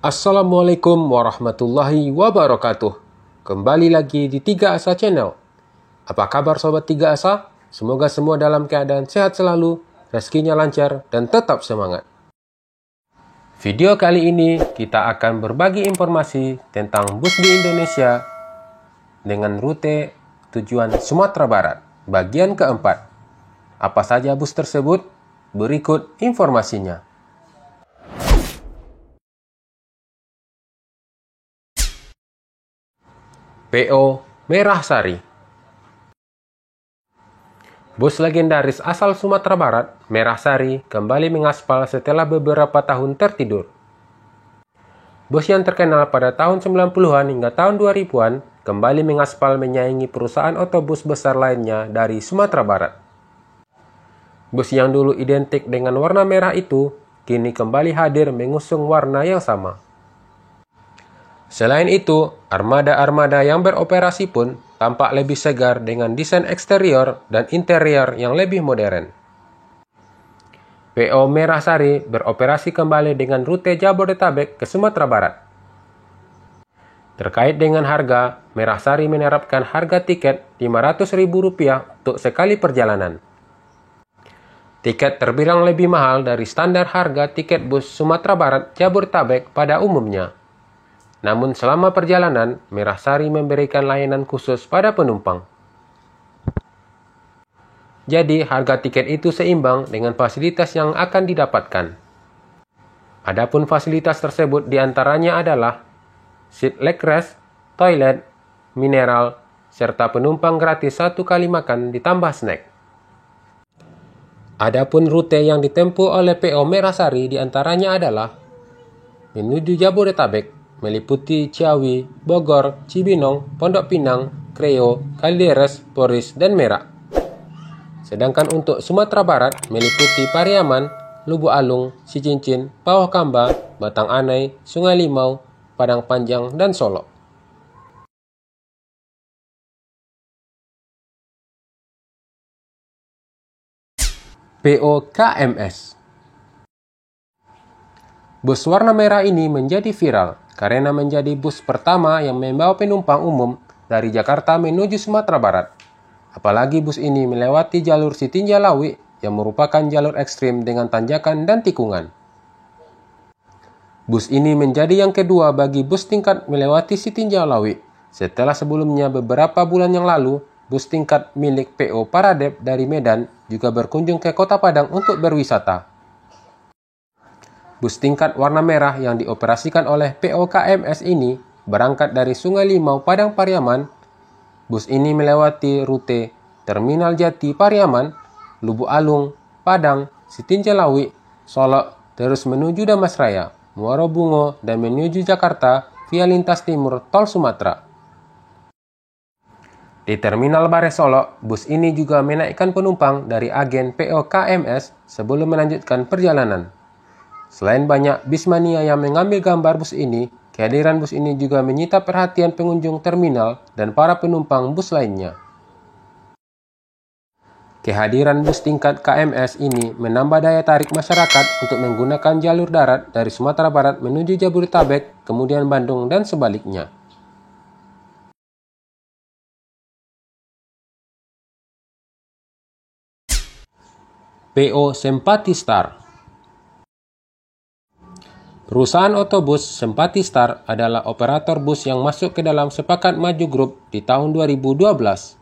Assalamualaikum warahmatullahi wabarakatuh. Kembali lagi di 3 Asa Channel. Apa kabar sobat 3 Asa? Semoga semua dalam keadaan sehat selalu, rezekinya lancar, dan tetap semangat. Video kali ini kita akan berbagi informasi tentang bus di Indonesia dengan rute tujuan Sumatera Barat, bagian keempat. Apa saja bus tersebut? Berikut informasinya. PO Merah Sari. Bus legendaris asal Sumatera Barat, Merah Sari, kembali mengaspal setelah beberapa tahun tertidur. Bus yang terkenal pada tahun 90-an hingga tahun 2000-an kembali mengaspal menyaingi perusahaan otobus besar lainnya dari Sumatera Barat. Bus yang dulu identik dengan warna merah itu, kini kembali hadir mengusung warna yang sama. Selain itu, armada-armada yang beroperasi pun tampak lebih segar dengan desain eksterior dan interior yang lebih modern. PO Merah Sari beroperasi kembali dengan rute Jabodetabek ke Sumatera Barat. Terkait dengan harga, Merah Sari menerapkan harga tiket Rp500.000 untuk sekali perjalanan. Tiket terbilang lebih mahal dari standar harga tiket bus Sumatera Barat Jabodetabek pada umumnya. Namun selama perjalanan, Merah Sari memberikan layanan khusus pada penumpang. Jadi, harga tiket itu seimbang dengan fasilitas yang akan didapatkan. Adapun fasilitas tersebut diantaranya adalah seat legress, toilet, mineral, serta penumpang gratis 1 kali makan ditambah snack. Adapun rute yang ditempuh oleh PO Merah Sari diantaranya adalah menuju Jabodetabek, meliputi Ciawi, Bogor, Cibinong, Pondok Pinang, Kreo, Kalideres, Poris, dan Merak. Sedangkan untuk Sumatera Barat meliputi Pariaman, Lubuk Alung, Cicincin, Pawah Kamba, Batang Anai, Sungai Limau, Padang Panjang, dan Solok. PO KMS. Bus warna merah ini menjadi viral karena menjadi bus pertama yang membawa penumpang umum dari Jakarta menuju Sumatera Barat. Apalagi bus ini melewati jalur Sitinjalawi yang merupakan jalur ekstrim dengan tanjakan dan tikungan. Bus ini menjadi yang kedua bagi bus tingkat melewati Sitinjalawi, setelah sebelumnya beberapa bulan yang lalu, bus tingkat milik PO Paradep dari Medan juga berkunjung ke Kota Padang untuk berwisata. Bus tingkat warna merah yang dioperasikan oleh PO KMS ini berangkat dari Sungai Limau, Padang Pariaman. Bus ini melewati rute Terminal Jati Pariaman, Lubuk Alung, Padang, Sitinjalawi, Solok, terus menuju Damasraya, Muaro Bungo, dan menuju Jakarta via lintas timur Tol Sumatera. Di Terminal Bare Solok, bus ini juga menaikkan penumpang dari agen PO KMS sebelum melanjutkan perjalanan. Selain banyak bismania yang mengambil gambar bus ini, kehadiran bus ini juga menyita perhatian pengunjung terminal dan para penumpang bus lainnya. Kehadiran bus tingkat KMS ini menambah daya tarik masyarakat untuk menggunakan jalur darat dari Sumatera Barat menuju Jabodetabek, kemudian Bandung, dan sebaliknya. PO Sempati Star. Perusahaan otobus Sempati Star adalah operator bus yang masuk ke dalam Sepakat Maju Group di tahun 2012.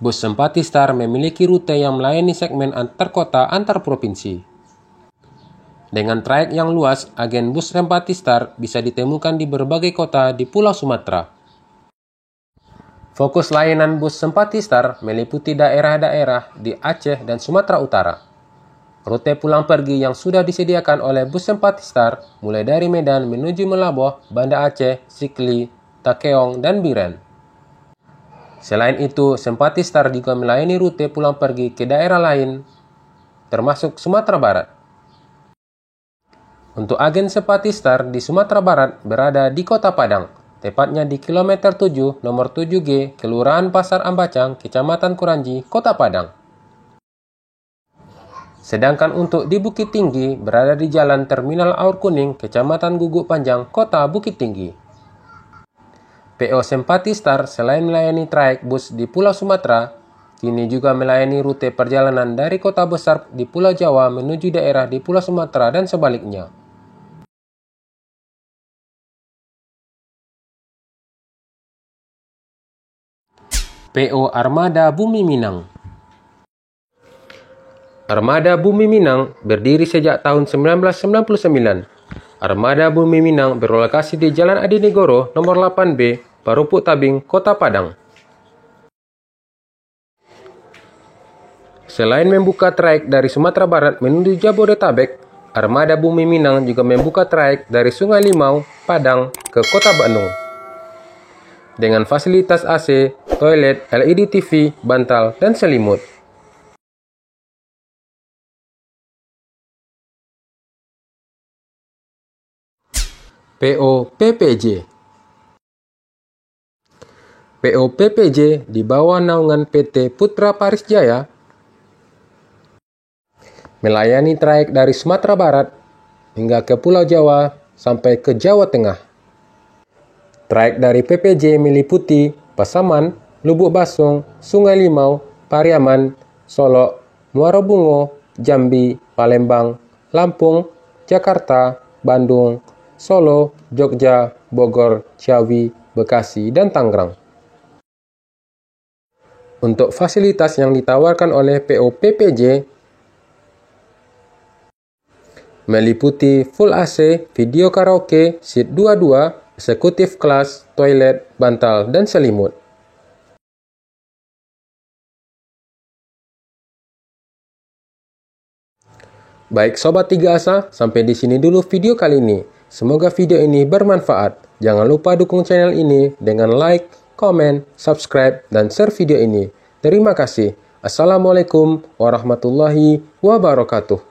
Bus Sempati Star memiliki rute yang melayani segmen antar kota antar provinsi. Dengan trayek yang luas, agen bus Sempati Star bisa ditemukan di berbagai kota di Pulau Sumatera. Fokus layanan bus Sempati Star meliputi daerah-daerah di Aceh dan Sumatera Utara. Rute pulang pergi yang sudah disediakan oleh bus Sempati Star mulai dari Medan menuju Melaboh, Banda Aceh, Sikli, Takeong, dan Biren. Selain itu, Sempati Star juga melayani rute pulang pergi ke daerah lain, termasuk Sumatera Barat. Untuk agen Sempati Star di Sumatera Barat berada di Kota Padang, tepatnya di kilometer 7, nomor 7G, Kelurahan Pasar Ambacang, Kecamatan Kuranji, Kota Padang. Sedangkan untuk di Bukit Tinggi berada di Jalan Terminal Aur Kuning, Kecamatan Guguk Panjang, Kota Bukit Tinggi. PO Sempati Star selain melayani trayek bus di Pulau Sumatera, kini juga melayani rute perjalanan dari kota besar di Pulau Jawa menuju daerah di Pulau Sumatera dan sebaliknya. PO Armada Bumi Minang. Armada Bumi Minang berdiri sejak tahun 1999. Armada Bumi Minang berlokasi di Jalan Adinegoro nomor 8B, Parupuk Tabing, Kota Padang. Selain membuka trayek dari Sumatera Barat menuju Jabodetabek, Armada Bumi Minang juga membuka trayek dari Sungai Limau, Padang ke Kota Bandung. Dengan fasilitas AC, toilet, LED TV, bantal, dan selimut. PO PPJ. PO PPJ di bawah naungan PT Putra Paris Jaya melayani trayek dari Sumatera Barat hingga ke Pulau Jawa sampai ke Jawa Tengah. Trayek dari PPJ meliputi Pasaman, Lubuk Basung, Sungai Limau, Pariaman, Solok, Muara Bungo, Jambi, Palembang, Lampung, Jakarta, Bandung, Solo, Jogja, Bogor, Ciawi, Bekasi, dan Tangerang. Untuk fasilitas yang ditawarkan oleh PO PPJ meliputi full AC, video karaoke, seat 22, eksekutif kelas, toilet, bantal, dan selimut. Baik Sobat 3 Asa, sampai di sini dulu video kali ini. Semoga video ini bermanfaat. Jangan lupa dukung channel ini dengan like, komen, subscribe, dan share video ini. Terima kasih. Assalamualaikum warahmatullahi wabarakatuh.